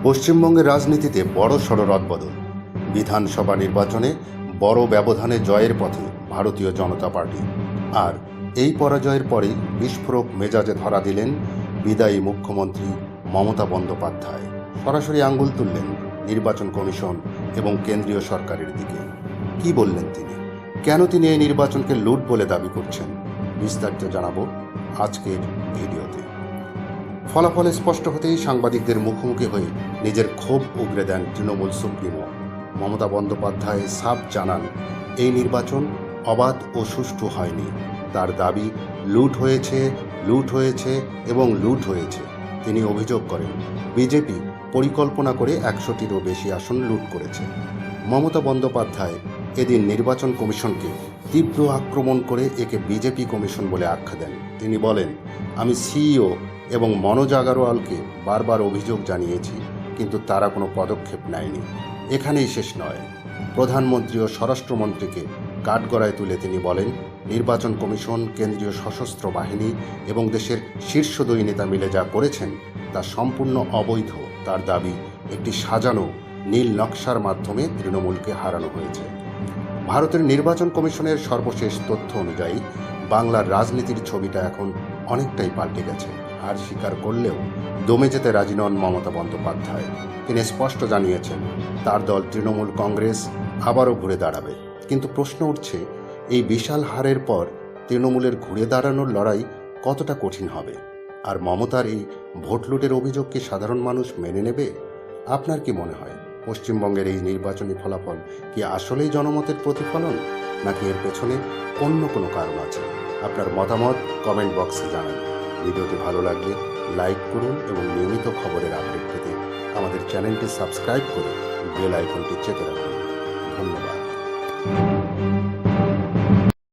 পশ্চিমবঙ্গের রাজনীতিতে বড় সড় রদবদল। বিধানসভা নির্বাচনে বড় ব্যবধানে জয়ের পথে ভারতীয় জনতা পার্টি। আর এই পরাজয়ের পরেই বিস্ফোরক মেজাজে ধরা দিলেন বিদায়ী মুখ্যমন্ত্রী মমতা বন্দ্যোপাধ্যায়। সরাসরি আঙ্গুল তুললেন নির্বাচন কমিশন এবং কেন্দ্রীয় সরকারের দিকে। কি বললেন তিনি? কেন তিনি এই নির্বাচনকে লুট বলে দাবি করছেন? বিস্তারিত জানাবো আজকের ভিডিওতে। ফলাফলে স্পষ্ট হতেই সাংবাদিকদের মুখোমুখি হয়ে নিজের ক্ষোভ উগরে দেন তৃণমূল সুপ্রিমো মমতা বন্দ্যোপাধ্যায়। সাফ জানান, এই নির্বাচন অবাধ ও সুষ্ঠু হয়নি। তার দাবি, লুট হয়েছে এবং লুট হয়েছে। তিনি অভিযোগ করেন, বিজেপি পরিকল্পনা করে 100টিরও বেশি আসন লুট করেছে। মমতা বন্দ্যোপাধ্যায় এদিন নির্বাচন কমিশনকে তীব্র আক্রমণ করে একে বিজেপি কমিশন বলে আখ্যা দেন। তিনি বলেন, আমি সিইও এবং মনোজ আগরওয়ালকে বারবার অভিযোগ জানিয়েছি, কিন্তু তারা কোনো পদক্ষেপ নেয়নি। এখানেই শেষ নয়, প্রধানমন্ত্রী ও স্বরাষ্ট্রমন্ত্রীকে কাঠগড়ায় তুলে তিনি বলেন, নির্বাচন কমিশন, কেন্দ্রীয় সশস্ত্র বাহিনী এবং দেশের শীর্ষ দুই নেতা মিলে যা করেছেন তা সম্পূর্ণ অবৈধ। তার দাবি, একটি সাজানো নীল নকশার মাধ্যমে তৃণমূলকে হারানো হয়েছে। ভারতের নির্বাচন কমিশনের সর্বশেষ তথ্য অনুযায়ী বাংলার রাজনীতির ছবিটা এখন অনেকটাই পাল্টে গেছে। হার স্বীকার করলেও দমে যেতে রাজি নন মমতা বন্দ্যোপাধ্যায়। তিনি স্পষ্ট জানিয়েছেন, তার দল তৃণমূল কংগ্রেস আবারও ঘুরে দাঁড়াবে। কিন্তু প্রশ্ন উঠছে, এই বিশাল হারের পর তৃণমূলের ঘুরে দাঁড়ানোর লড়াই কতটা কঠিন হবে? আর মমতার এই ভোট লুটের অভিযোগ কি সাধারণ মানুষ মেনে নেবে? আপনার কি মনে হয়, পশ্চিমবঙ্গের এই নির্বাচনী ফলাফল কি আসলেই জনমতের প্রতিফলন, নাকি এর পেছনে অন্য কোনো কারণ আছে? আপনার মতামত কমেন্ট বক্সে জানান। ভিডিওটি ভালো লাগলে লাইক করুন এবং নিয়মিত খবরের আপডেট পেতে আমাদের চ্যানেলটি সাবস্ক্রাইব করে বেল আইকনটি চেপে রাখুন। ধন্যবাদ।